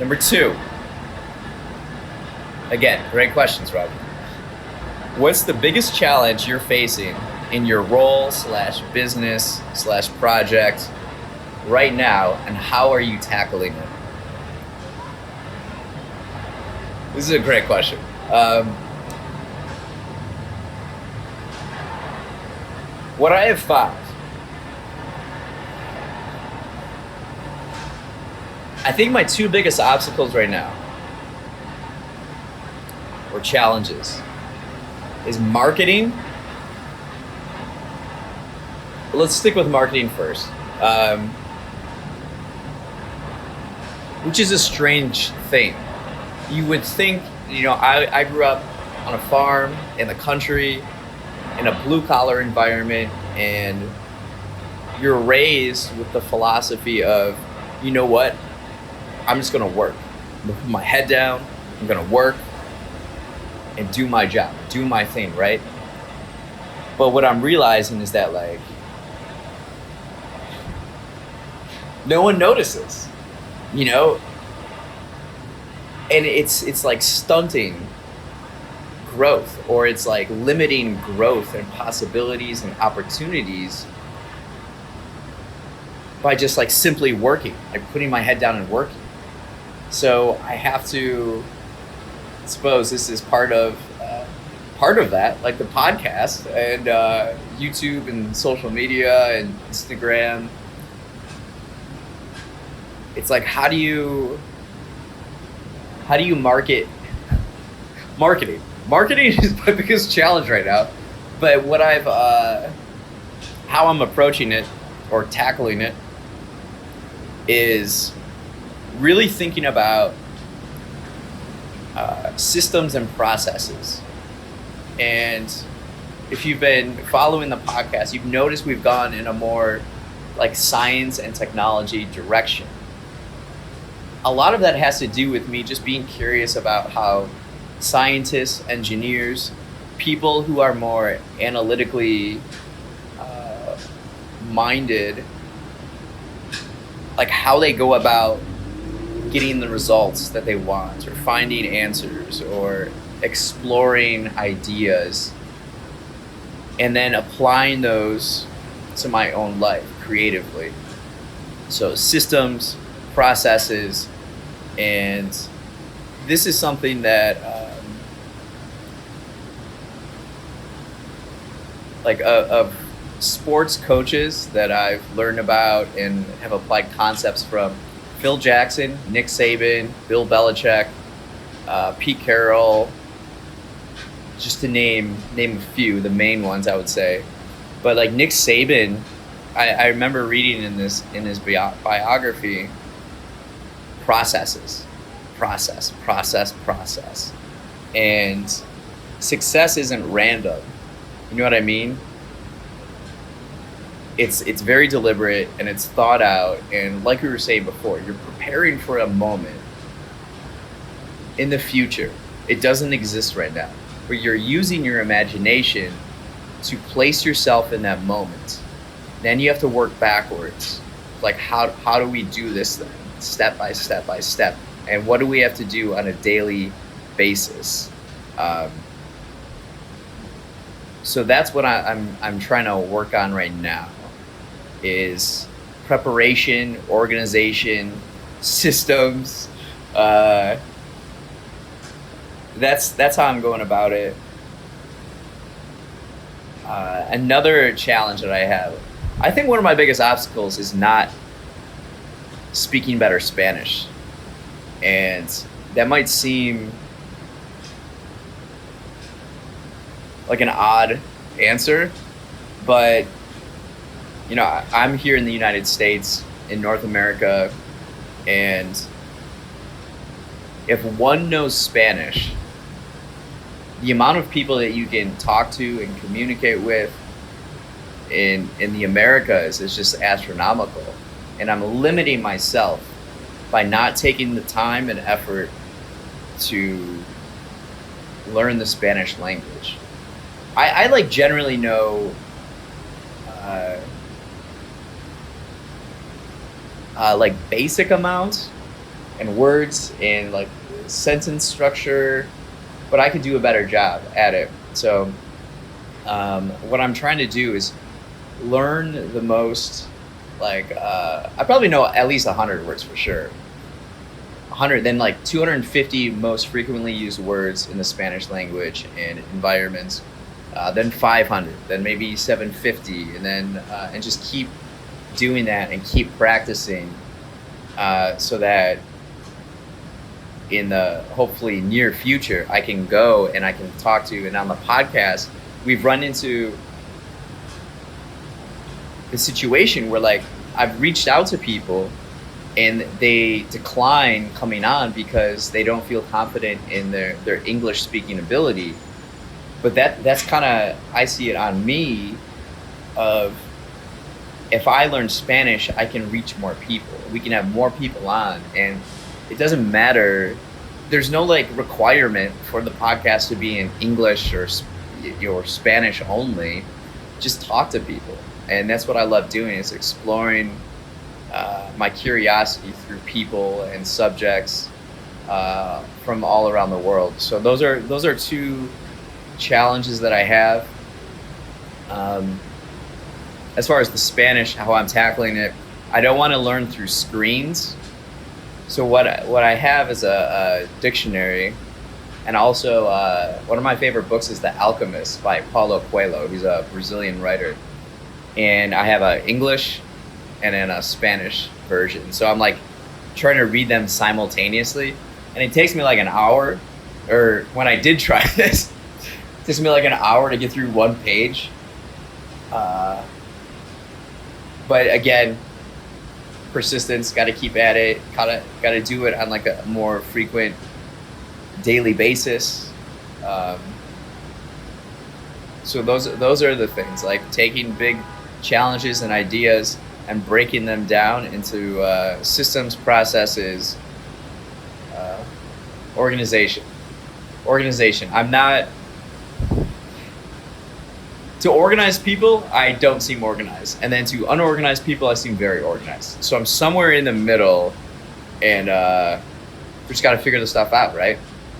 Number two, again, great questions, Rob. What's the biggest challenge you're facing in your role slash business slash project right now, and how are you tackling it? This is a great question. What I have found, I think my two biggest obstacles right now, or challenges, is marketing. Let's stick with marketing first, which is a strange thing. You would think, I grew up on a farm in the country, in a blue collar environment, and you're raised with the philosophy of, you know what, I'm just gonna work. I'm gonna put my head down, I'm gonna work and do my job, do my thing, right? But what I'm realizing is that no one notices, and it's like stunting growth, or it's like limiting growth and possibilities and opportunities by just like simply working, like putting my head down and working. So I have to, I suppose this is part of that, like the podcast and YouTube and social media and Instagram. It's like, how do you marketing? Marketing is my biggest challenge right now. But what how I'm approaching it or tackling it is really thinking about systems and processes. And if you've been following the podcast, you've noticed we've gone in a more like science and technology direction. A lot of that has to do with me just being curious about how scientists, engineers, people who are more analytically minded, like how they go about getting the results that they want, or finding answers, or exploring ideas, and then applying those to my own life creatively. So systems, processes, and this is something that of sports coaches that I've learned about and have applied concepts from: Phil Jackson, Nick Saban, Bill Belichick, Pete Carroll, just to name a few, the main ones I would say. But like Nick Saban, I remember reading in his biography, process. And success isn't random. You know what I mean? It's very deliberate and it's thought out, and like we were saying before, you're preparing for a moment in the future. It doesn't exist right now, but you're using your imagination to place yourself in that moment. Then you have to work backwards. Like how do we do this thing? Step by step by step. And what do we have to do on a daily basis? So that's what I'm trying to work on right now, is preparation, organization, systems. That's how I'm going about it. Another challenge that I have, I think one of my biggest obstacles is not speaking better Spanish. And that might seem like an odd answer, but I'm here in the United States, in North America, and if one knows Spanish, the amount of people that you can talk to and communicate with in the Americas is just astronomical. And I'm limiting myself by not taking the time and effort to learn the Spanish language. I like generally know like basic amounts, and words and like sentence structure, but I could do a better job at it. So what I'm trying to do is learn the most. Like I probably know at least 100 words for sure. 100, then like 250 most frequently used words in the Spanish language and environments. Then 500, then maybe 750, and then and just keep doing that and keep practicing, so that in the hopefully near future I can go and I can talk to. And on the podcast, we've run into the situation where like I've reached out to people and they decline coming on because they don't feel confident in their English speaking ability. But that's kind of, I see it on me of, if I learn Spanish, I can reach more people. We can have more people on, and it doesn't matter. There's no like requirement for the podcast to be in English or Spanish only. Just talk to people, and that's what I love doing, is exploring my curiosity through people and subjects from all around the world. So those are two challenges that I have. As far as the Spanish, how I'm tackling it, I don't want to learn through screens. So what I have is a dictionary, and also one of my favorite books is The Alchemist by Paulo Coelho. He's a Brazilian writer, and I have a English and then a Spanish version. So I'm like trying to read them simultaneously, and it takes me like an hour. Or when I did try this, it takes me like an hour to get through one page. But again, persistence, got to keep at it, got to do it on like a more frequent daily basis. So those are the things, like taking big challenges and ideas and breaking them down into systems, processes, organization. I'm not. To organized people, I don't seem organized. And then to unorganized people, I seem very organized. So I'm somewhere in the middle, and just got to figure this stuff out, right?